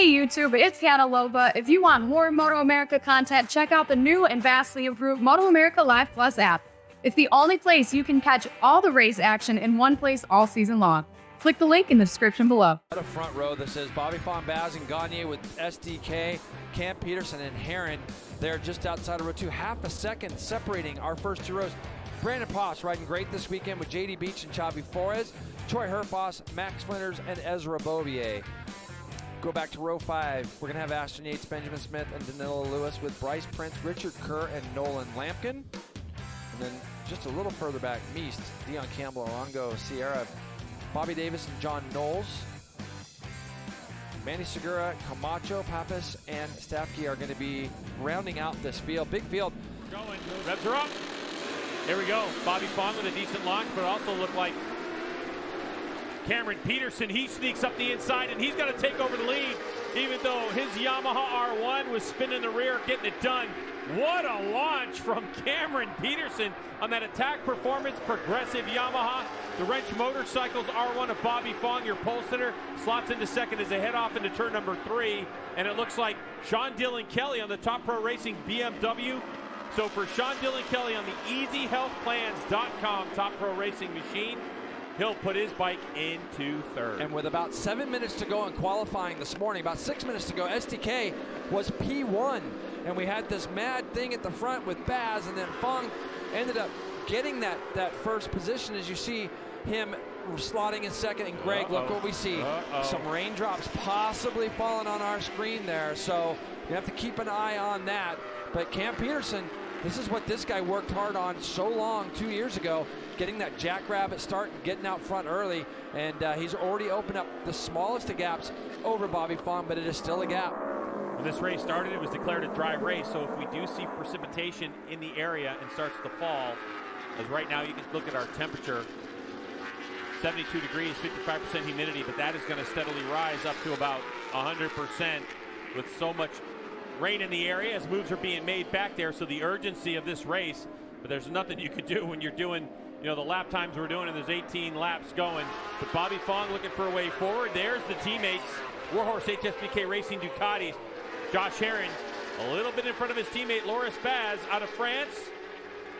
Hey YouTube, it's Hannah Loba. If you want more MotoAmerica content, check out the new and vastly improved MotoAmerica Live Plus app. It's the only place you can catch all the race action in one place all season long. Click the link in the description below. A front row that says Bobby Fong, Baz, and Gagne with SDK, Cam Peterson, and Herrin. They're just outside of row 2, half a second separating our first two rows. Brandon Poss riding great this weekend with JD Beach and Xavi Flores, Troy Herfoss, Max Flinders, and Ezra Bovier. Go back to row 5. We're going to have Ashton Yates, Benjamin Smith, and Danilo Lewis with Bryce Prince, Richard Kerr, and Nolan Lampkin. And then just a little further back, Meast, Dion Campbell, Arango, Sierra, Bobby Davis, and John Knowles. Manny Segura, Camacho, Pappas, and Stafke are going to be rounding out this field. Big field. Going, revs are up. Here we go. Bobby Fong with a decent launch, but also looked like Cameron Peterson. He sneaks up the inside, and he's going to take over the lead, even though his Yamaha R1 was spinning the rear, getting it done. What a launch from Cameron Peterson on that Attack Performance Progressive Yamaha. The Wrench Motorcycles R1 of Bobby Fong, your pole sitter, slots into second as they head off into turn number 3. And it looks like Sean Dillon Kelly on the Top Pro Racing BMW. So for Sean Dillon Kelly on the EasyHealthPlans.com Top Pro Racing machine, he'll put his bike into third. And with about 7 minutes to go in qualifying this morning, about 6 minutes to go, SDK was P1. And we had this mad thing at the front with Baz, and then Fong ended up getting that first position, as you see him slotting in second. And Greg, look what we see. Some raindrops possibly falling on our screen there. So you have to keep an eye on that. But Cam Peterson, this is what this guy worked hard on so long 2 years ago, getting that jackrabbit start and getting out front early. And he's already opened up the smallest of gaps over Bobby Fong, but it is still a gap. When this race started, it was declared a dry race, so if we do see precipitation in the area and starts to fall, as right now you can look at our temperature, 72 degrees, 55% humidity, but that is going to steadily rise up to about 100% with so much rain in the area as moves are being made back there. So the urgency of this race, but there's nothing you can do when you're doing, you know, the lap times we're doing, and there's 18 laps going. But Bobby Fong looking for a way forward. There's the teammates, Warhorse HSBK Racing Ducatis. Josh Herrin a little bit in front of his teammate Loris Baz out of France.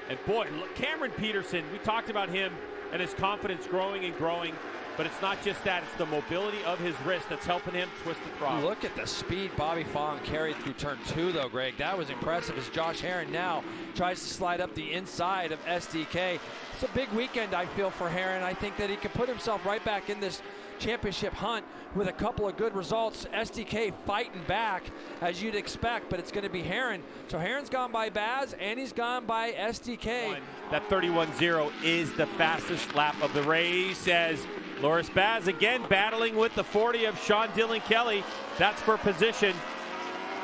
And boy, look, Cameron Peterson, we talked about him and his confidence growing and growing. But it's not just that, it's the mobility of his wrist that's helping him twist the throttle. Look at the speed Bobby Fong carried through turn 2 though, Greg. That was impressive as Josh Herrin now tries to slide up the inside of SDK. It's a big weekend, I feel, for Herrin. I think that he can put himself right back in this championship hunt with a couple of good results. SDK fighting back as you'd expect, but it's going to be Herrin. So Herrin's gone by Baz and he's gone by SDK. That 31.0 is the fastest lap of the race as Loris Baz again battling with the 40 of Sean Dillon Kelly. That's for position.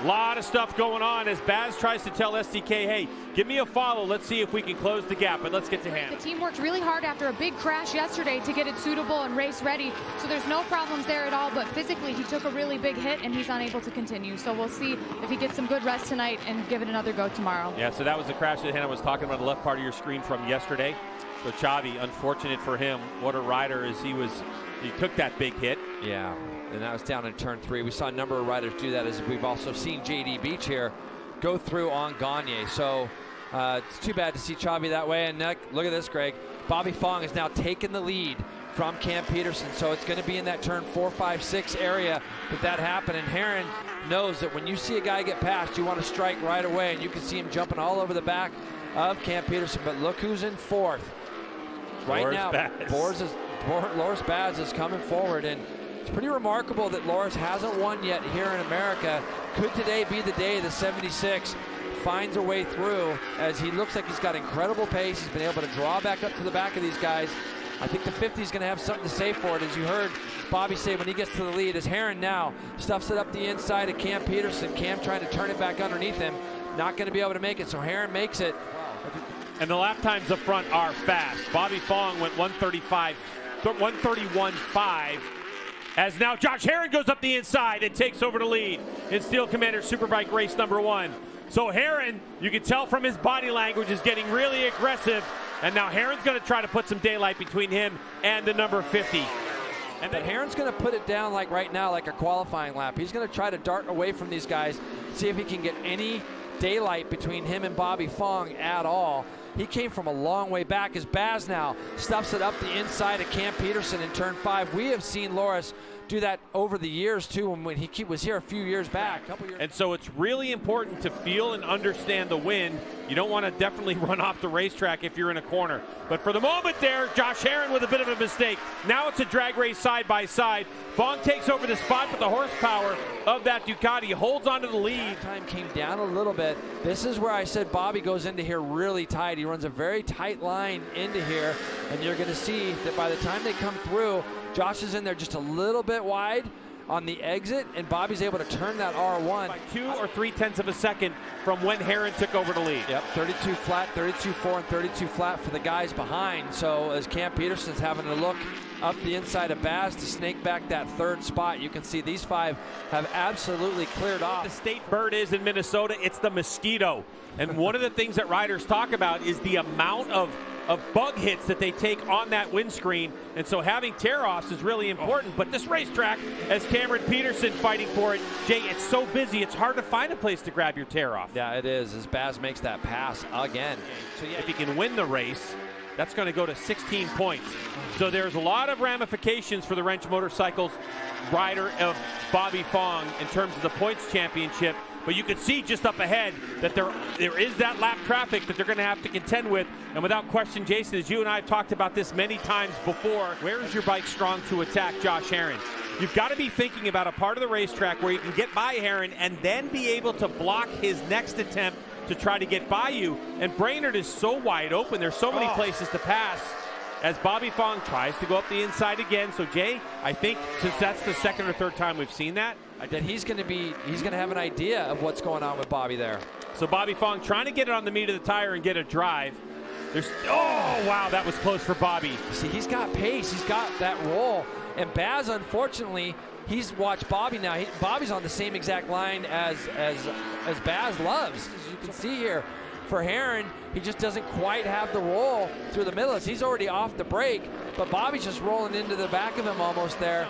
A lot of stuff going on as Baz tries to tell SDK, hey, give me a follow. Let's see if we can close the gap, but let's get to Hannah. The team worked really hard after a big crash yesterday to get it suitable and race ready, so there's no problems there at all, but physically he took a really big hit and he's unable to continue. So we'll see if he gets some good rest tonight and give it another go tomorrow. Yeah, so that was the crash that Hannah was talking about, the left part of your screen from yesterday. So Xavi, unfortunate for him, what a rider as he took that big hit. Yeah. And that was down in turn 3. We saw a number of riders do that, as we've also seen JD Beach here go through on Gagne. So it's too bad to see Xavi that way. And look at this, Greg. Bobby Fong has now taken the lead from Cam Peterson. So it's going to be in that turn 4, 5, 6 area that happened. And Herrin knows that when you see a guy get past, you want to strike right away. And you can see him jumping all over the back of Cam Peterson. But look who's in 4th. Right Loris now, Baz. Loris Baz is coming forward. And it's pretty remarkable that Loris hasn't won yet here in America. Could today be the day the 76 finds a way through, as he looks like he's got incredible pace. He's been able to draw back up to the back of these guys. I think the 50 is going to have something to say for it, as you heard Bobby say when he gets to the lead. As Herrin now stuffs it up the inside of Cam Peterson. Cam trying to turn it back underneath him. Not going to be able to make it, so Herrin makes it. And the lap times up front are fast. Bobby Fong went 131.5. As now Josh Herrin goes up the inside and takes over the lead in Steel Commander Superbike race number 1. So Herrin, you can tell from his body language, is getting really aggressive. And now Herrin's going to try to put some daylight between him and the number 50. But Herron's going to put it down like right now, like a qualifying lap. He's going to try to dart away from these guys, see if he can get any daylight between him and Bobby Fong at all. He came from a long way back as Baz now stuffs it up the inside of Cam Peterson in turn 5. We have seen Loris do that over the years too, when he was here a few years back. And so it's really important to feel and understand the wind. You don't want to definitely run off the racetrack if you're in a corner. But for the moment there, Josh Herron with a bit of a mistake. Now it's a drag race side by side. Fong takes over the spot, but the horsepower of that Ducati holds onto the lead. Time came down a little bit. This is where I said Bobby goes into here really tight. He runs a very tight line into here, and you're going to see that by the time they come through, Josh is in there just a little bit wide on the exit, and Bobby's able to turn that R1 by 2 or 3/10 of a second from when Herron took over the lead. Yep, 32 flat, 32.4, and 32 flat for the guys behind. So as Cam Peterson's having to look up the inside of Baz to snake back that third spot, you can see these 5 have absolutely cleared off. The state bird is in Minnesota, it's the mosquito. And one of the things that riders talk about is the amount of bug hits that they take on that windscreen, and so having tear-offs is really important. But this racetrack, as Cameron Peterson fighting for it, Jay, it's so busy, it's hard to find a place to grab your tear-off. Yeah, it is, as Baz makes that pass again. So yeah, if he can win the race, that's going to go to 16 points. So there's a lot of ramifications for the Wrench Motorcycles rider of Bobby Fong in terms of the points championship. But you can see just up ahead that there is that lap traffic that they're going to have to contend with. And without question, Jason, as you and I have talked about this many times before, where is your bike strong to attack Josh Herron? You've got to be thinking about a part of the racetrack where you can get by Herron and then be able to block his next attempt to try to get by you. And Brainerd is so wide open. There's so many places to pass as Bobby Fong tries to go up the inside again. So, Jay, I think since that's the second or third time we've seen that, that he's going to have an idea of what's going on with Bobby there. So Bobby Fong trying to get it on the meat of the tire and get a drive. Oh, wow, that was close for Bobby. See, he's got pace. He's got that roll. And Baz, unfortunately, he's watched Bobby now. Bobby's on the same exact line as Baz loves. As you can see here, for Herron, he just doesn't quite have the roll through the middle. He's already off the brake, but Bobby's just rolling into the back of him almost there.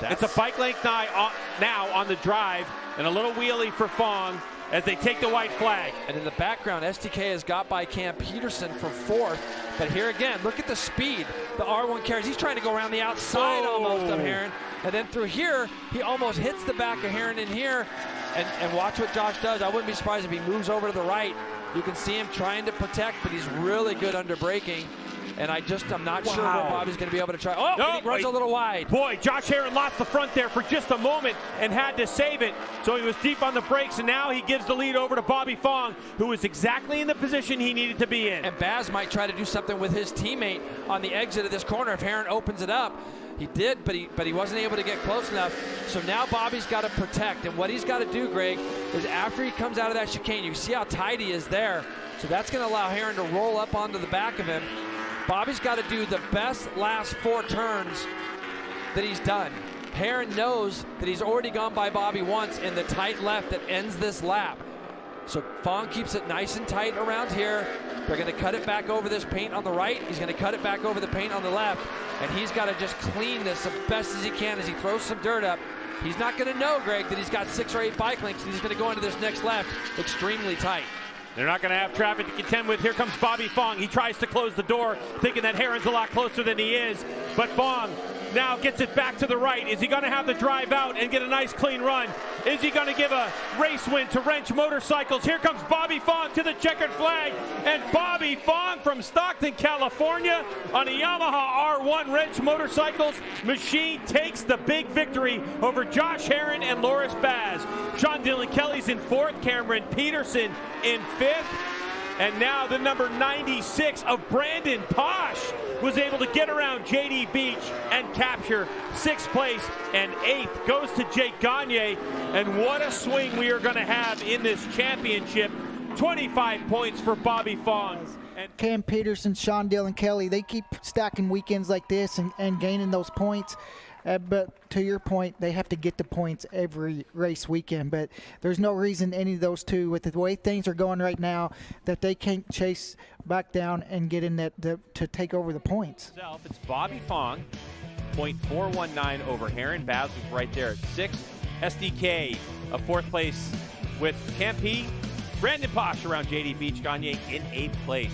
It's a bike length now on the drive, and a little wheelie for Fong as they take the white flag. And in the background, STK has got by Cam Peterson for 4th. But here again, look at the speed the R1 carries. He's trying to go around the outside almost of Herron. And then through here, he almost hits the back of Herron in here. And watch what Josh does. I wouldn't be surprised if he moves over to the right. You can see him trying to protect, but he's really good under braking. And I'm not sure what Bobby's going to be able to try. Oh, no, he runs a little wide. Boy, Josh Herron lost the front there for just a moment and had to save it. So he was deep on the brakes, and now he gives the lead over to Bobby Fong, who is exactly in the position he needed to be in. And Baz might try to do something with his teammate on the exit of this corner if Herron opens it up. He did, but he wasn't able to get close enough. So now Bobby's got to protect. And what he's got to do, Greg, is after he comes out of that chicane, you can see how tight he is there. So that's going to allow Herron to roll up onto the back of him. Bobby's got to do the best last 4 turns that he's done. Herron knows that he's already gone by Bobby once in the tight left that ends this lap. So Fong keeps it nice and tight around here. They're going to cut it back over this paint on the right. He's going to cut it back over the paint on the left. And he's got to just clean this as best as he can as he throws some dirt up. He's not going to know, Greg, that he's got 6 or 8 bike links, and he's going to go into this next left extremely tight. They're not going to have traffic to contend with. Here comes Bobby Fong. He tries to close the door, thinking that Herron's a lot closer than he is. But Fong now gets it back to the right. Is he going to have the drive out and get a nice clean run? Is he going to give a race win to Wrench Motorcycles? Here comes Bobby Fong to the checkered flag. And Bobby Fong from Stockton, California on a Yamaha R1 Wrench Motorcycles machine takes the big victory over Josh Herron and Loris Baz. Sean Dillon Kelly's in 4th, Cameron Peterson in 5th. And now the number 96 of Brandon Posh was able to get around JD Beach and capture 6th place, and 8th goes to Jake Gagne. And what a swing we are going to have in this championship. 25 points for Bobby Fong. And Cam Peterson, Sean Dillon Kelly, they keep stacking weekends like this and gaining those points. But to your point, they have to get the points every race weekend. But there's no reason any of those two, with the way things are going right now, that they can't chase back down and get in that to take over the points. It's Bobby Fong .419 over Heron. Baz was right there at 6th. SDK of 4th place with Campy. Brandon Posh around JD Beach. Gagne in 8th place.